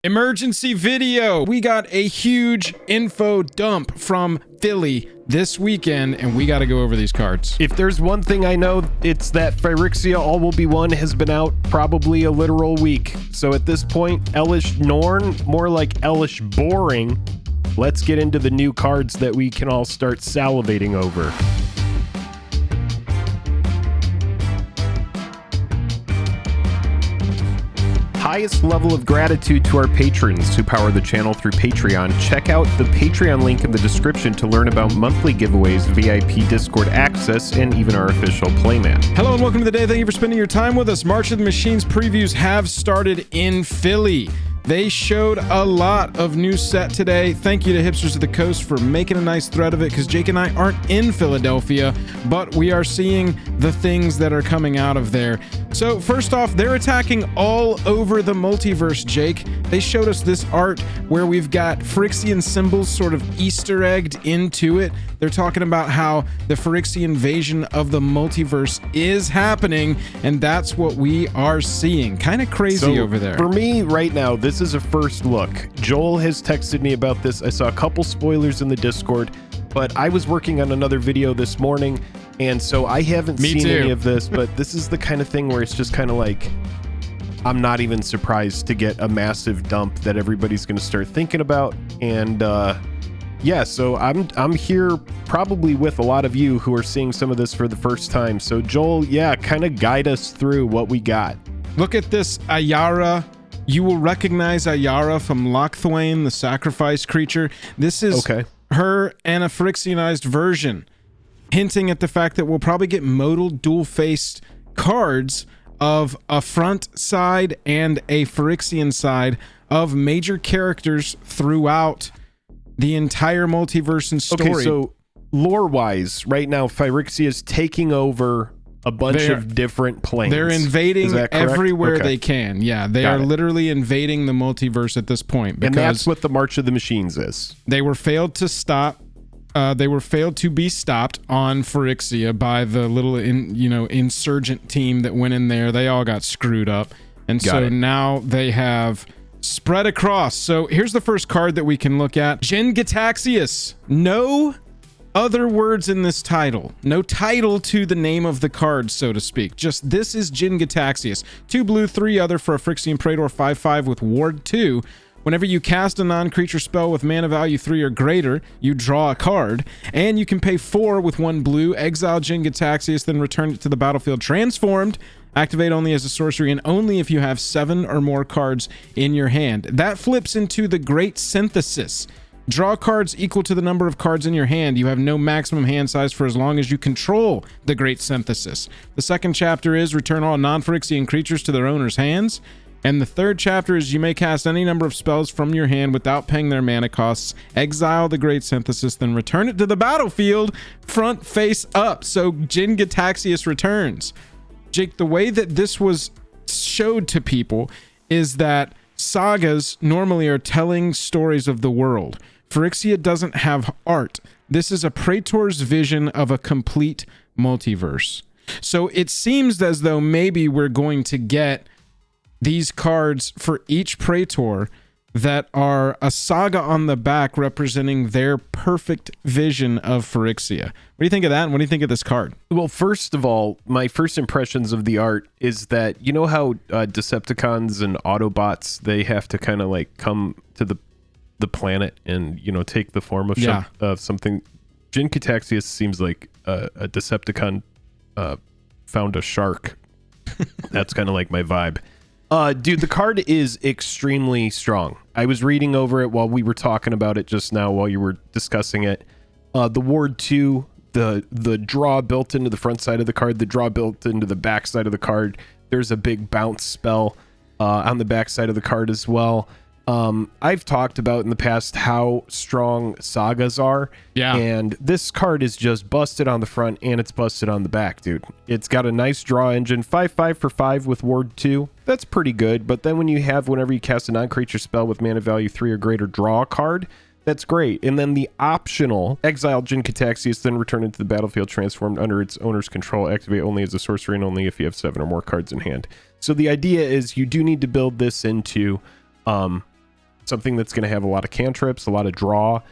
Emergency video. We got a huge info dump from Philly this weekend, and we got to go over these cards. If there's one thing I know, it's that Phyrexia All Will Be One has been out probably a literal week. So at this point, Elish Norn, more like Elish Boring. Let's get into the new cards that we can all start salivating over. Highest level of gratitude to our patrons who power the channel through Patreon. Check out the Patreon link in the description to learn about monthly giveaways, VIP Discord access, and even our official playmat. Hello and welcome to the day. Thank you for spending your time with us. March of the Machines previews have started in Philly. They showed a lot of new set today. Thank you to Hipsters of the Coast for making a nice thread of it, because Jake and I aren't in Philadelphia, but we are seeing the things that are coming out of there. So first off, they're attacking all over the multiverse, Jake. They showed us this art where we've got Phyrexian symbols sort of Easter egged into it. They're talking about how the Phyrexian invasion of the multiverse is happening, and that's what we are seeing. Kind of crazy over there. For me right now, this is a first look. Joel has texted me about this. I saw a couple spoilers in the Discord, but I was working on another video this morning, and so I haven't seen any of this, but this is the kind of thing where it's just kind of like, I'm not even surprised to get a massive dump that everybody's going to start thinking about. And yeah, so I'm here probably with a lot of you who are seeing some of this for the first time. So Joel, yeah, kind of guide us through what we got. Look at this Ayara. You will recognize Ayara from Lochthwain, the sacrifice creature. This is her and a Phyrexianized version, hinting at the fact that we'll probably get modal dual-faced cards of a front side and a Phyrexian side of major characters throughout the entire multiverse and story. Okay, so lore-wise, right now, Phyrexia is taking over a bunch of different planes. They're invading everywhere they can. Yeah, they are literally invading the multiverse at this point. And that's what the March of the Machines is. They were failed to stop. They were failed to be stopped on Phyrexia by the little insurgent team that went in there. They all got screwed up, and so now they have spread across. So here's the first card that we can look at: Jin-Gitaxias. No other words in this title. No title to the name of the card, so to speak. Just this is Jin-Gitaxias. 2 blue, 3 other for a Phyrexian Praetor 5/5 with Ward 2. Whenever you cast a non-creature spell with mana value 3 or greater, you draw a card, and you can pay 4 with 1 blue, exile Jin-Gitaxias, then return it to the battlefield transformed. Activate only as a sorcery and only if you have 7 or more cards in your hand. That flips into the Great Synthesis. Draw cards equal to the number of cards in your hand. You have no maximum hand size for as long as you control the Great Synthesis. The second chapter is return all non-Phyrexian creatures to their owner's hands. And the third chapter is you may cast any number of spells from your hand without paying their mana costs. Exile the Great Synthesis, then return it to the battlefield front face up. So Jin-Gitaxias returns. Jake, the way that this was showed to people is that sagas normally are telling stories of the world. Phyrexia doesn't have art. This is a Praetor's vision of a complete multiverse. So it seems as though maybe we're going to get these cards for each Praetor that are a saga on the back representing their perfect vision of Phyrexia. What do you think of that, and what do you think of this card? Well, first of all, my first impressions of the art is that, you know how Decepticons and Autobots, they have to kind of like come to the planet and, you know, take the form of something. Jin-Gitaxias seems like a Decepticon found a shark. That's kind of like my vibe. Dude, the card is extremely strong. I was reading over it while we were talking about it just now while you were discussing it. The Ward 2, the draw built into the front side of the card, the draw built into the back side of the card. There's a big bounce spell on the back side of the card as well. I've talked about in the past how strong sagas are. Yeah. And this card is just busted on the front and it's busted on the back, dude. It's got a nice draw engine. 5/5 for 5 with Ward 2. That's pretty good. But then whenever you cast a non-creature spell with mana value 3 or greater, draw a card. That's great. And then the optional exile Jin-Gitaxias, then return it to the battlefield transformed under its owner's control. Activate only as a sorcery and only if you have 7 or more cards in hand. So the idea is you do need to build this into something that's going to have a lot of cantrips, a lot of draw,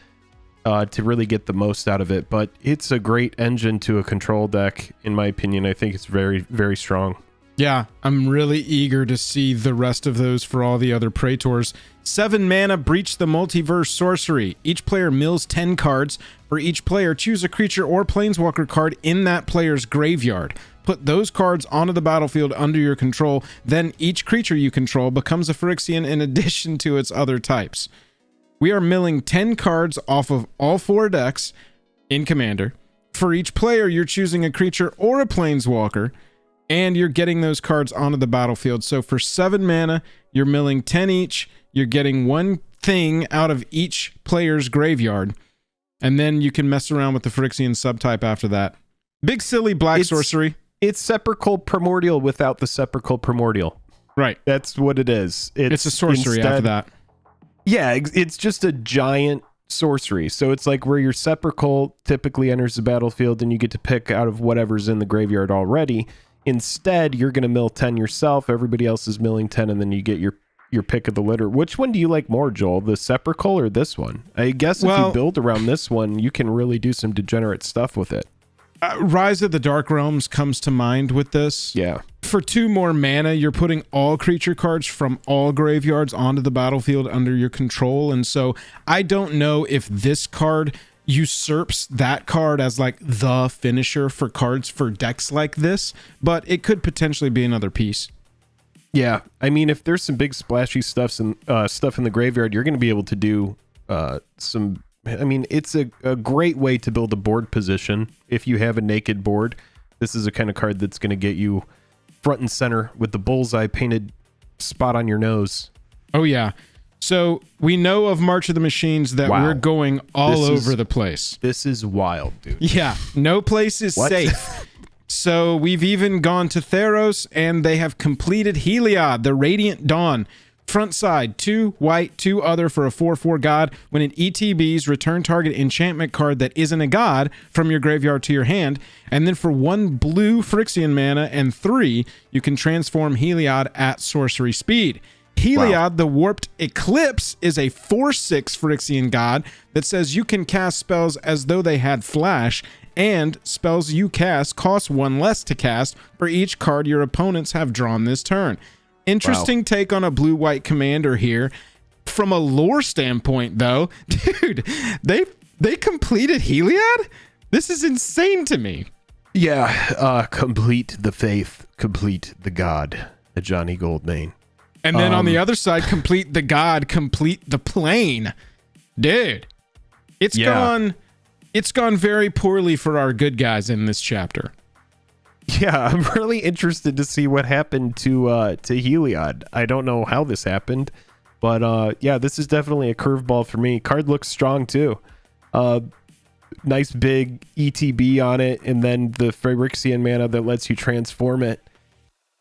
to really get the most out of it. But it's a great engine to a control deck, in my opinion. I think it's very, very strong. Yeah, I'm really eager to see the rest of those for all the other Praetors. 7 mana, Breach the Multiverse sorcery. Each player mills 10 cards. For each player, choose a creature or planeswalker card in that player's graveyard. Put those cards onto the battlefield under your control. Then each creature you control becomes a Phyrexian in addition to its other types. We are milling 10 cards off of all 4 decks in Commander. For each player, you're choosing a creature or a planeswalker, and you're getting those cards onto the battlefield. So for 7 mana, you're milling 10 each. You're getting 1 thing out of each player's graveyard. And then you can mess around with the Phyrexian subtype after that. Big silly black sorcery. It's Sepulchral Primordial without the Sepulchral Primordial. Right. That's what it is. It's a sorcery after that. Yeah, it's just a giant sorcery. So it's like where your Sepulchral typically enters the battlefield and you get to pick out of whatever's in the graveyard already. Instead, you're going to mill 10 yourself. Everybody else is milling 10, and then you get your pick of the litter. Which one do you like more, Joel? The Sepulchral or this one? I guess if you build around this one, you can really do some degenerate stuff with it. Rise of the Dark Realms comes to mind with this. Yeah. For 2 more mana, you're putting all creature cards from all graveyards onto the battlefield under your control. And so I don't know if this card usurps that card as like the finisher for cards for decks like this, but it could potentially be another piece. Yeah, I mean, if there's some big splashy stuff in the graveyard, you're going to be able to do some. I mean, it's a great way to build a board position if you have a naked board. This is a kind of card that's going to get you front and center with the bullseye painted spot on your nose. Oh yeah. So we know of March of the Machines that we're going all over the place. This is wild, dude. Yeah, no place is safe. So we've even gone to Theros, and they have completed Heliod, the Radiant Dawn. Front side, 2 white, 2 other for a 4/4 god. When it ETBs, return target enchantment card that isn't a god from your graveyard to your hand. And then for 1 blue Phyrexian mana and 3, you can transform Heliod at sorcery speed. Heliod, the Warped Eclipse, is a 4/6 Phyrexian god that says you can cast spells as though they had flash, and spells you cast cost 1 less to cast for each card your opponents have drawn this turn. Interesting take on a blue-white commander here. From a lore standpoint, though, dude, they completed Heliod? This is insane to me. Yeah, complete the faith, complete the god, the Johnny Goldmane. And then on the other side, complete the god, complete the plane. Dude, it's gone very poorly for our good guys in this chapter. Yeah, I'm really interested to see what happened to Heliod. I don't know how this happened, but yeah, this is definitely a curveball for me. Card looks strong too. Nice big ETB on it, and then the Phyrexian mana that lets you transform it.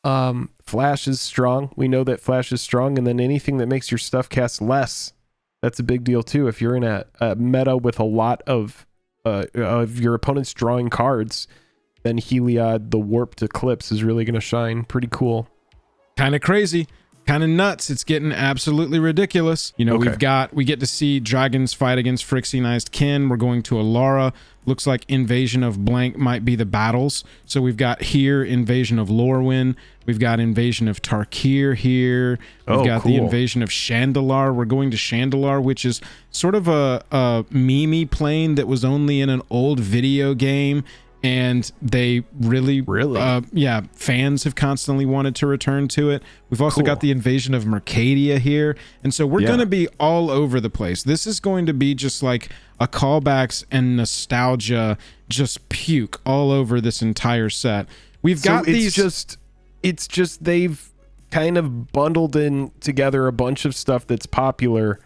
Flash is strong. We know that Flash is strong, and then anything that makes your stuff cast less, that's a big deal too. If you're in a meta with a lot of your opponents drawing cards, then Heliod, the Warped Eclipse, is really going to shine. Pretty cool. Kind of crazy. Kind of nuts. It's getting absolutely ridiculous. You know, we get to see dragons fight against Phyrexianized kin. We're going to Alara. Looks like Invasion of blank might be the battles. So we've got here Invasion of Lorwyn. We've got Invasion of Tarkir here. We've got the Invasion of Chandalar. We're going to Chandalar, which is sort of a meme plane that was only in an old video game. And they really fans have constantly wanted to return to it. We've also got the Invasion of Mercadia here, and so we're going to be all over the place. This is going to be just like a callbacks and nostalgia, just puke all over this entire set. We've got these. It's just they've kind of bundled in together a bunch of stuff that's popular,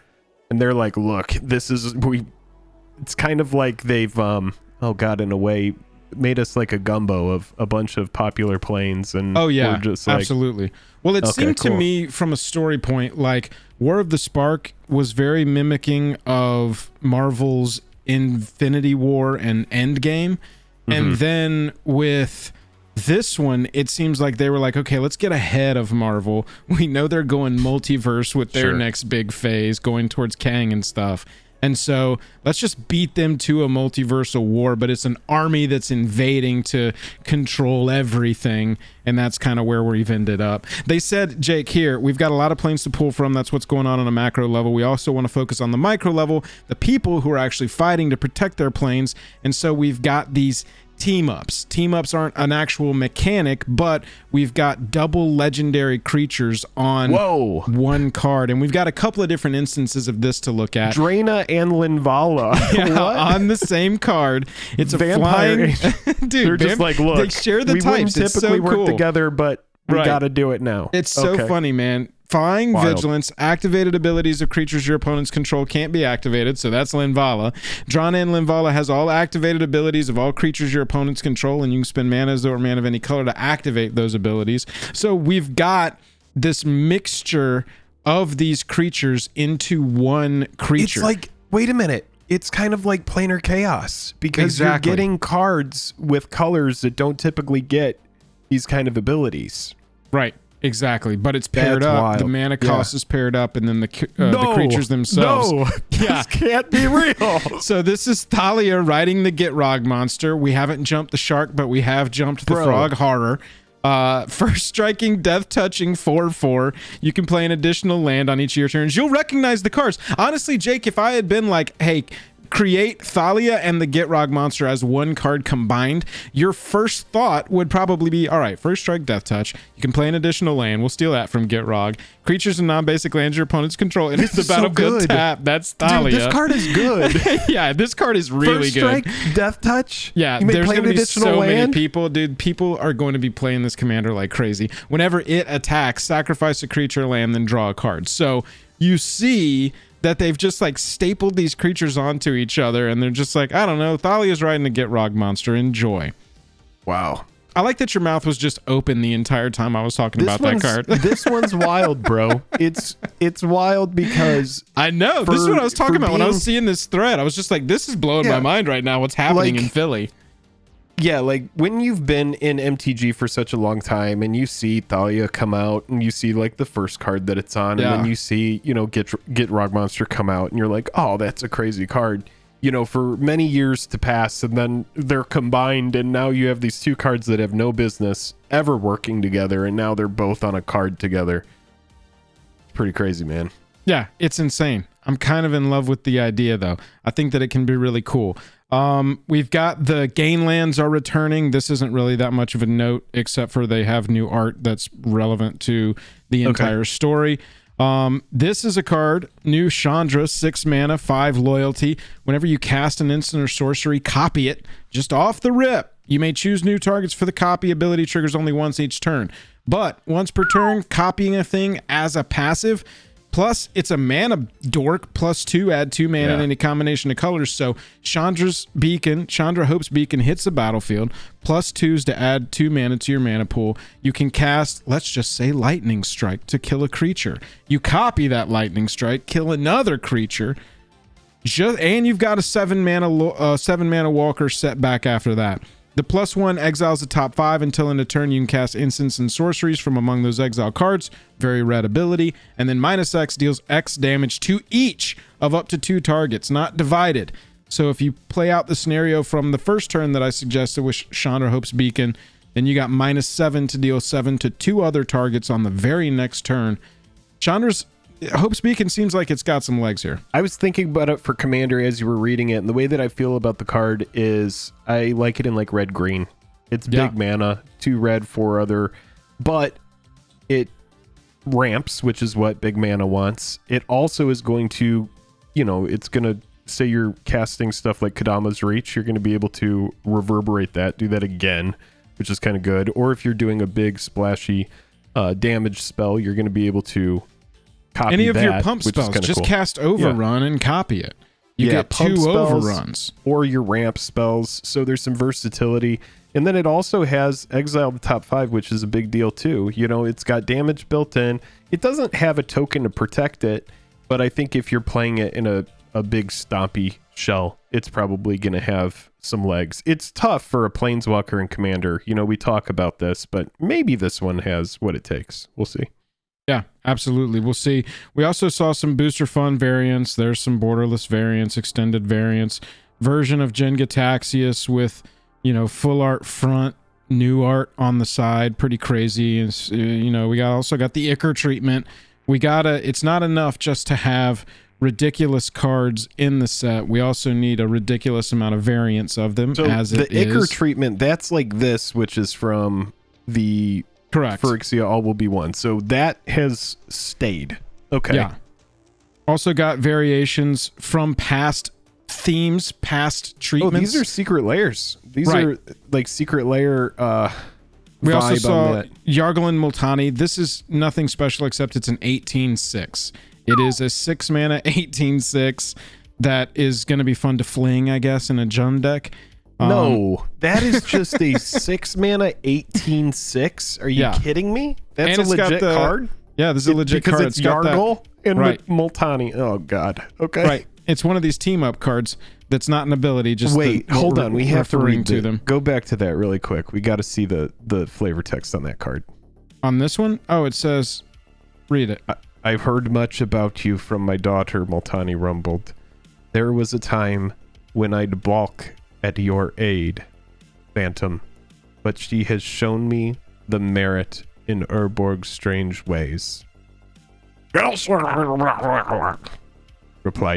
and they're like, look, this is It's kind of like they've in a way, made us like a gumbo of a bunch of popular planes, and we're just like, absolutely. Well, it seemed to me from a story point like War of the Spark was very mimicking of Marvel's Infinity War and Endgame, and then with This one, it seems like they were like, okay, let's get ahead of Marvel. We know they're going multiverse with their next big phase, going towards Kang and stuff. And so let's just beat them to a multiversal war, but it's an army that's invading to control everything. And that's kind of where we've ended up. They said, Jake, here, we've got a lot of planes to pull from. That's what's going on a macro level. We also want to focus on the micro level, the people who are actually fighting to protect their planes. And so we've got these team-ups. Team-ups aren't an actual mechanic, but we've got double legendary creatures on one card. And we've got a couple of different instances of this to look at. Draina and Linvala. On the same card. It's a flying... Dude, they're just like, look, they share the we types. wouldn't typically work together, but we got to do it now. It's so funny, man. Flying Vigilance, activated abilities of creatures your opponents control can't be activated, so that's Linvala. Draina and Linvala has all activated abilities of all creatures your opponents control, and you can spend mana as though or mana of any color to activate those abilities. So we've got this mixture of these creatures into one creature. It's like, wait a minute. It's kind of like planar chaos, because you're getting cards with colors that don't typically get these kind of abilities. Right. Exactly, but it's paired up. Wild. The mana cost is paired up, and then the creatures themselves. This can't be real. So this is Thalia riding the Gitrog Monster. We haven't jumped the shark, but we have jumped the frog horror. First striking, death touching, 4/4. You can play an additional land on each of your turns. You'll recognize the cards. Honestly, Jake, if I had been like, hey, create Thalia and the Gitrog Monster as one card combined, your first thought would probably be, all right, first strike, death touch. You can play an additional land. We'll steal that from Gitrog. Creatures and non-basic lands your opponents control. And it's the battlefield tap. That's Thalia. Dude, this card is good. Yeah, this card is really first strike, good. Death touch. Yeah, there's going to be so many people. Dude, people are going to be playing this commander like crazy. Whenever it attacks, sacrifice a creature land, then draw a card. So you see that they've just like stapled these creatures onto each other, and they're just like, I don't know, Thalia's riding a Gitrog Monster. Enjoy. Wow. I like that your mouth was just open the entire time I was talking about that card. This one's wild, bro. It's wild because I know. This is what I was talking about when I was seeing this thread. I was just like, this is blowing my mind right now. What's happening in Philly? Yeah, like when you've been in MTG for such a long time and you see Thalia come out and you see like the first card that it's on, and then you see, Gitrog Monster come out, and you're like, oh, that's a crazy card. For many years to pass, and then they're combined, and now you have these two cards that have no business ever working together, and now they're both on a card together. It's pretty crazy, man. Yeah, it's insane. I'm kind of in love with the idea, though. I think that it can be really cool. We've got the gain lands are returning. This isn't really that much of a note, except for they have new art that's relevant to the entire story. This is a card, new Chandra, 6 mana, 5 loyalty. Whenever you cast an instant or sorcery, copy it just off the rip. You may choose new targets for the copy. Ability triggers only once each turn, but once per turn, copying a thing as a passive. Plus, it's a mana dork, +2, add 2 mana in any combination of colors. So Chandra Hope's Beacon hits the battlefield, +2s to add 2 mana to your mana pool. You can cast, let's just say, Lightning Strike to kill a creature. You copy that Lightning Strike, kill another creature, and you've got a 7 mana Walker set back after that. The +1 exiles the top 5 until in a turn you can cast instants and sorceries from among those exile cards. Very red ability. And then -X deals X damage to each of up to 2 targets, not divided. So if you play out the scenario from the first turn that I suggested with Chandra Hope's Beacon, then you got -7 to deal 7 to 2 other targets on the very next turn. Chandra's Hope's Beacon seems like it's got some legs here. I was thinking about it for Commander as you were reading it, and the way that I feel about the card is I like it in like red-green. It's big mana, 2 red, 4 other, but it ramps, which is what big mana wants. It also is going to, it's going to say you're casting stuff like Kadama's Reach, you're going to be able to reverberate that, do that again, which is kind of good. Or if you're doing a big splashy damage spell, you're going to be able to copy any of that, your pump spells. Just cool. Cast Overrun and copy it. You get 2 overruns. Or your ramp spells. So there's some versatility. And then it also has exile the top 5, which is a big deal too. It's got damage built in. It doesn't have a token to protect it, but I think if you're playing it in a big stompy shell, it's probably going to have some legs. It's tough for a Planeswalker and Commander. You know, we talk about this, but maybe this one has what it takes. We'll see. Yeah, absolutely. We'll see. We also saw some Booster Fun variants. There's some borderless variants, extended variants, version of Jin-Gitaxias with, you know, full art front, new art on the side. Pretty crazy. And, you know, we also got the Ichor treatment. It's not enough just to have ridiculous cards in the set. We also need a ridiculous amount of variants of them. So the Ichor treatment, that's like this, which is from the correct Phyrexia All Will Be One. So that has stayed. Okay. Yeah. Also got variations from past themes, past treatments. Oh, these are secret layers. These are like secret layer we also saw Yargle and Multani. This is nothing special except it's an 18/6. It is a 6 mana 18/6 that is going to be fun to fling, I guess, in a Jund deck. No, that is just a 6 mana 18/6. Are you kidding me? That's a legit card? Yeah, this is a legit card. Because it's Yargle and Multani. Oh, God. Okay. Right. It's one of these team-up cards that's not an ability. Just wait, hold on. We have to read to them. Go back to that really quick. We got to see the flavor text on that card. On this one? Oh, it says, read it. I've heard much about you from my daughter, Multani rumbled. There was a time when I'd balk at your aid, Phantom, but she has shown me the merit in Urborg's strange ways. Replied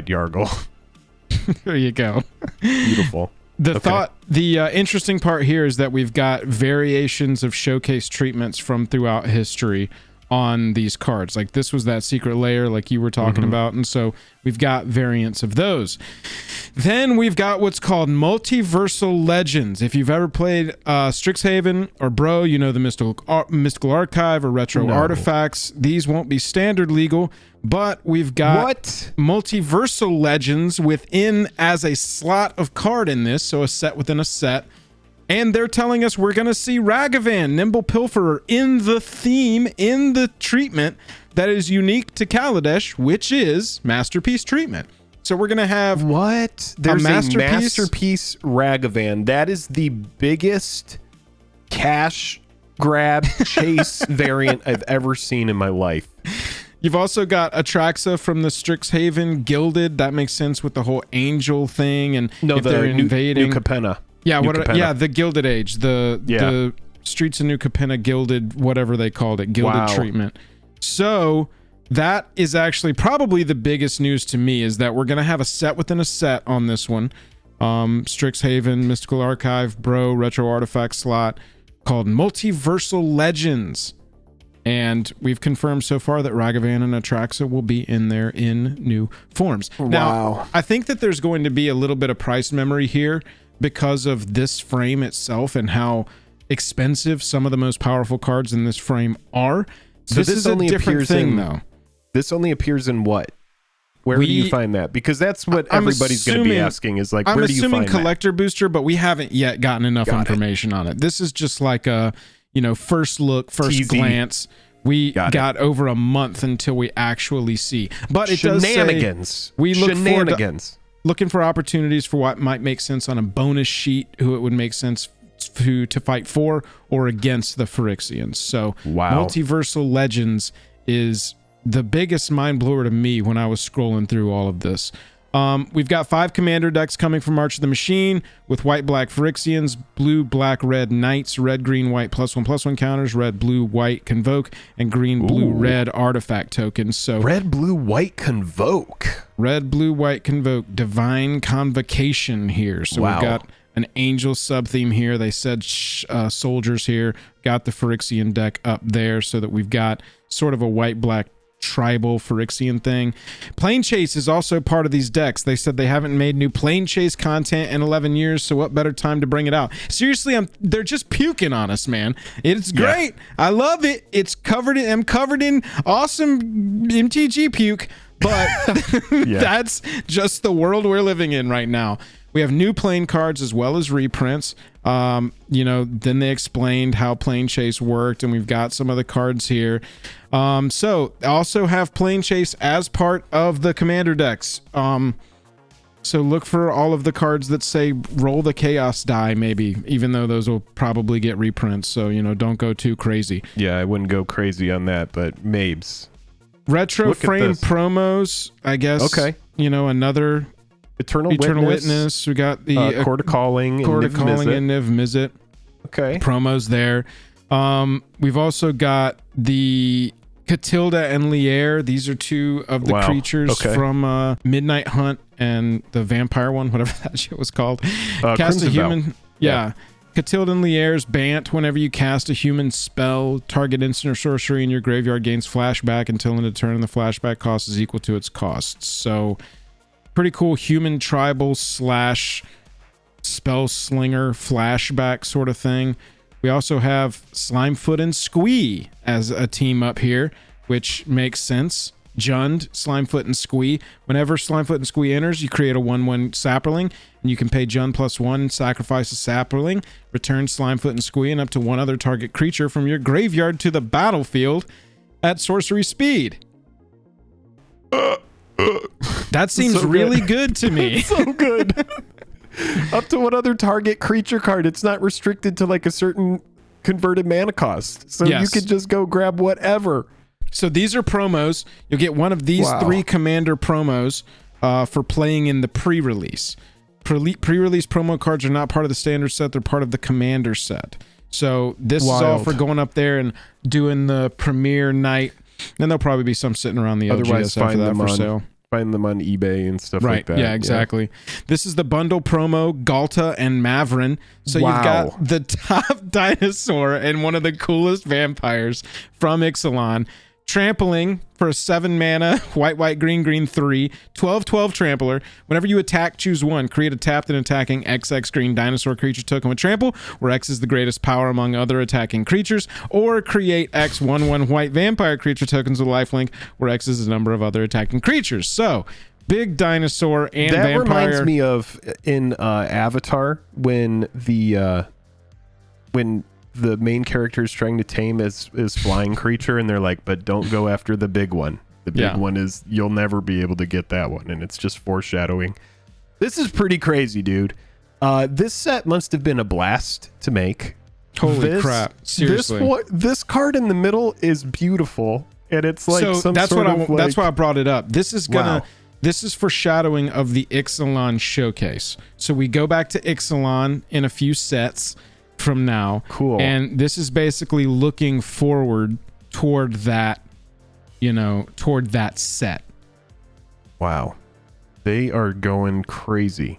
Yargle. There you go. Beautiful. The interesting part here is that we've got variations of showcase treatments from throughout history on these cards. Like this was that secret layer like you were talking about, and so we've got variants of those. Then we've got what's called Multiversal Legends. If you've ever played Strixhaven or Bro, you know the Mystical Archive or Retro Artifacts. These won't be standard legal, but we've got Multiversal Legends within as a slot of card in this, so a set within a set. And they're telling us we're going to see Ragavan, Nimble Pilferer, in the theme, in the treatment that is unique to Kaladesh, which is Masterpiece treatment. So we're going to have There's a Masterpiece Ragavan. That is the biggest cash grab chase variant I've ever seen in my life. You've also got Atraxa from the Strixhaven Gilded. That makes sense with the whole angel thing. And if they're invading... New Capenna. Yeah, the Gilded Age, the Streets of New Capenna Gilded, whatever they called it, Gilded treatment. So that is actually probably the biggest news to me, is that we're going to have a set within a set on this one. Strixhaven, Mystical Archive, Bro, Retro Artifact slot called Multiversal Legends. And we've confirmed so far that Ragavan and Atraxa will be in there in new forms. Wow. Now, I think that there's going to be a little bit of price memory here, because of this frame itself and how expensive some of the most powerful cards in this frame are. So this is a different thing, though. This only appears in what? Where do you find that? Because that's what everybody's going to be asking is like, where do you find that? I'm assuming collector booster, but we haven't yet gotten enough information on it. This is just like a, first look, first glance. We got over a month until we actually see. But it does say we look forward to looking for opportunities for what might make sense on a bonus sheet, who it would make sense to fight for or against the Phyrexians. So Multiversal Legends is the biggest mind blower to me when I was scrolling through all of this. We've got 5 commander decks coming from March of the Machine with white-black Phyrexians, blue-black-red Knights, red-green-white +1/+1 counters, red-blue-white Convoke, and green-blue-red artifact tokens. So red-blue-white Convoke. Red-blue-white Convoke, Divine Convocation here. So we've got an Angel sub-theme here. They said soldiers here. Got the Phyrexian deck up there so that we've got sort of a white-black tribal Phyrexian thing. Planechase is also part of these decks. They said they haven't made new Planechase content in 11 years, so what better time to bring it out? Seriously, they're just puking on us, man. It's great. I love it. I'm covered in awesome MTG puke, but that's just the world we're living in right now. We have new plane cards as well as reprints. Then they explained how Planechase worked, and we've got some of the cards here. So also have Planechase as part of the commander decks. So look for all of the cards that say roll the chaos die, maybe, even though those will probably get reprints. So, don't go too crazy. Yeah, I wouldn't go crazy on that, but Mabes. Retro frame promos, I guess. Okay. Another Eternal Witness. We got the Court of Calling and Niv Mizzet. Okay. Promos there. We've also got the Catilda and Lier. These are two of the creatures from Midnight Hunt and the vampire one, whatever that shit was called. Cast a human. Yeah. Catilda and Lier's Bant. Whenever you cast a human spell, target instant or sorcery in your graveyard gains flashback until in a turn the flashback cost is equal to its cost. So pretty cool human tribal / spell slinger flashback sort of thing. We also have Slimefoot and Squee as a team up here, which makes sense. Jund, Slimefoot, and Squee. Whenever Slimefoot and Squee enters, you create a 1/1 Sapperling, and you can pay Jund +1 and sacrifice a Sapperling, return Slimefoot and Squee and up to one other target creature from your graveyard to the battlefield at sorcery speed. That seems really good to me. So good. Up to one other target creature card. It's not restricted to like a certain converted mana cost. So you could just go grab whatever. So these are promos. You'll get one of these 3 commander promos for playing in the pre-release. Pre-release promo cards are not part of the standard set. They're part of the commander set. So this is all for going up there and doing the premiere night. And there'll probably be some sitting around the LGS after that for sale. Find them on eBay and stuff like that. Yeah, exactly. Yeah. This is the bundle promo, Ghalta and Mavren. So you've got the top dinosaur and one of the coolest vampires from Ixalan. Trampling for a 7 mana, white, green, 3, 12/12 trampler. Whenever you attack, choose one. Create a tapped and attacking XX green dinosaur creature token with trample, where X is the greatest power among other attacking creatures, or create X 1/1 white vampire creature tokens with lifelink, where X is the number of other attacking creatures. So, big dinosaur and that vampire. That reminds me of in Avatar when the main character is trying to tame his flying creature, and they're like, but don't go after the big one. The big one is, you'll never be able to get that one, and it's just foreshadowing. This is pretty crazy, dude. This set must have been a blast to make. Holy crap. Seriously. This card in the middle is beautiful, and it's like that's why I brought it up. This is gonna... This is foreshadowing of the Ixalan showcase. So we go back to Ixalan in a few sets from now. Cool. And this is basically looking forward toward that, toward that set. Wow. They are going crazy.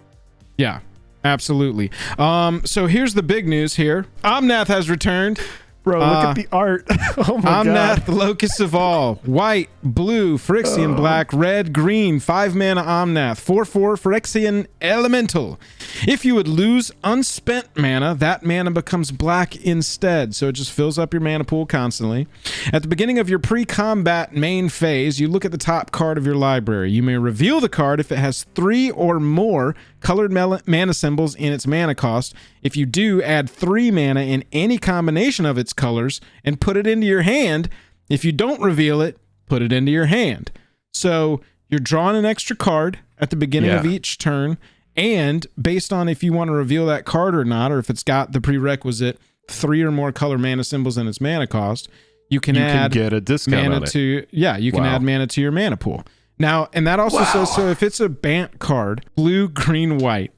Yeah, absolutely. So here's the big news here. Omnath has returned. Bro, look at the art. Oh my God. Omnath Locus of All. White, blue, Phyrexian black, red, green, 5 mana Omnath, 4/4 Phyrexian elemental. If you would lose unspent mana, that mana becomes black instead. So it just fills up your mana pool constantly. At the beginning of your pre-combat main phase, you look at the top card of your library. You may reveal the card if it has 3 or more colored mana symbols in its mana cost. If you do, add 3 mana in any combination of its colors and put it into your hand. If you don't reveal it, put it into your hand. So you're drawing an extra card at the beginning of each turn, and based on if you want to reveal that card or not, or if it's got the prerequisite 3 or more color mana symbols in its mana cost, you can get a discount mana on it. You can add mana to your mana pool. Now, and that also says, so if it's a Bant card, blue, green, white,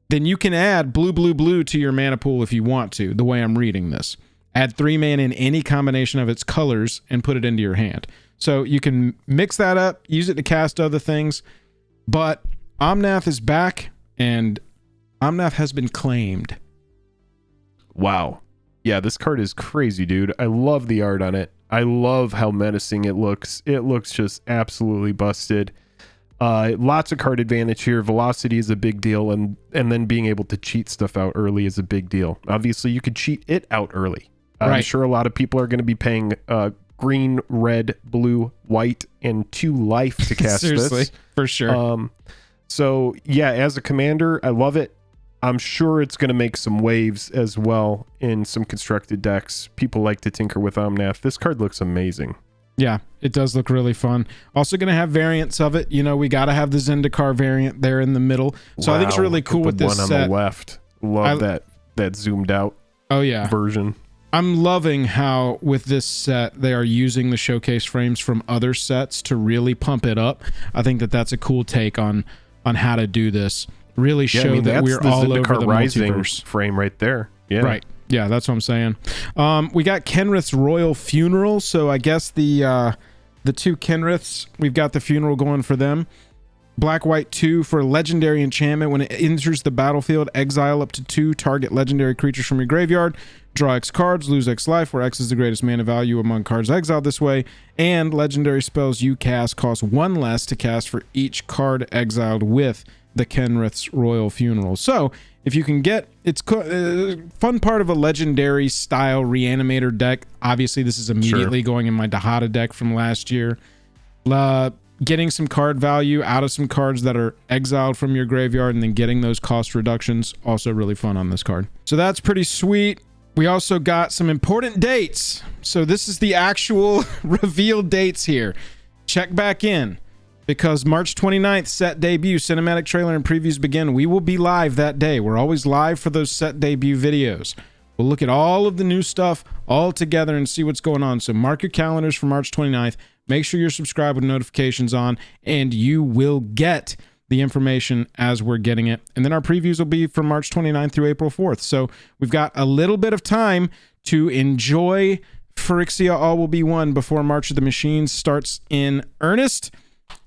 then you can add blue, blue, blue to your mana pool if you want to, the way I'm reading this. Add 3 mana in any combination of its colors and put it into your hand. So you can mix that up, use it to cast other things, but Omnath is back, and Omnath has been claimed. Wow. Yeah, this card is crazy, dude. I love the art on it. I love how menacing it looks. It looks just absolutely busted. Lots of card advantage here. Velocity is a big deal, and then being able to cheat stuff out early is a big deal. Obviously, you could cheat it out early. I'm sure a lot of people are going to be paying green, red, blue, white, and 2 life to cast Seriously, this. for sure. So, yeah, as a commander, I love it. I'm sure it's going to make some waves as well in some constructed decks. People like to tinker with Omnath. This card looks amazing. Yeah, it does look really fun. Also going to have variants of it. You know, we got to have the Zendikar variant there in the middle. So I think it's really cool with this set. The one on the left. Love that zoomed out version. I'm loving how with this set they are using the showcase frames from other sets to really pump it up. I think that that's a cool take on how to do this. Really show that we're all over the multiverse frame right there. Yeah. Right. Yeah, that's what I'm saying. We got Kenrith's Royal Funeral. So I guess the two Kenriths, we've got the funeral going for them. Black, white, 2 for legendary enchantment. When it enters the battlefield, exile up to 2 target legendary creatures from your graveyard. Draw X cards, lose X life, where X is the greatest mana value among cards exiled this way. And legendary spells you cast cost 1 less to cast for each card exiled with the Kenrith's Royal Funeral. So if you can get, it's fun part of a legendary style reanimator deck. Obviously, this is immediately going in my Dahada deck from last year. Getting some card value out of some cards that are exiled from your graveyard and then getting those cost reductions, also really fun on this card. So that's pretty sweet. We also got some important dates. So this is the actual reveal dates here. Check back in because March 29th, set debut, cinematic trailer and previews begin. We will be live that day. We're always live for those set debut videos. We'll look at all of the new stuff all together and see what's going on. So mark your calendars for March 29th. Make sure you're subscribed with notifications on, and you will get the information as we're getting it. And then our previews will be from March 29th through April 4th. So we've got a little bit of time to enjoy Phyrexia All Will Be One before March of the Machines starts in earnest.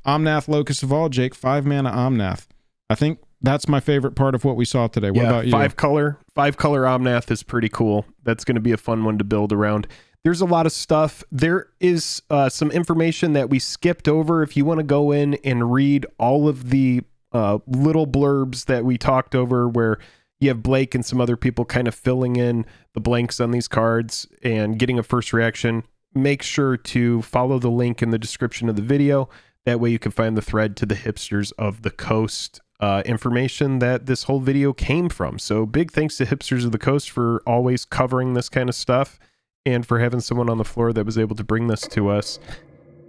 Omnath Locus of All, Jake, 5-mana Omnath. I think that's my favorite part of what we saw today. What about you? 5-color Omnath is pretty cool. That's going to be a fun one to build around. There's a lot of stuff. There is some information that we skipped over. If you want to go in and read all of the little blurbs that we talked over, where you have Blake and some other people kind of filling in the blanks on these cards and getting a first reaction, make sure to follow the link in the description of the video. That way you can find the thread to the Hipsters of the Coast information that this whole video came from. So big thanks to Hipsters of the Coast for always covering this kind of stuff, and for having someone on the floor that was able to bring this to us.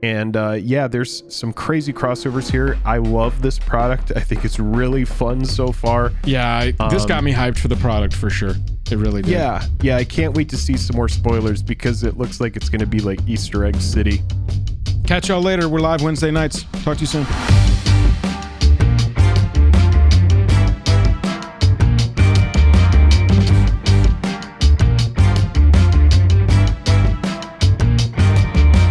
And yeah, there's some crazy crossovers here. I love this product. I think it's really fun so far. Yeah, this got me hyped for the product for sure. It really did. Yeah, I can't wait to see some more spoilers because it looks like it's going to be like Easter Egg City. Catch y'all later. We're live Wednesday nights. Talk to you soon.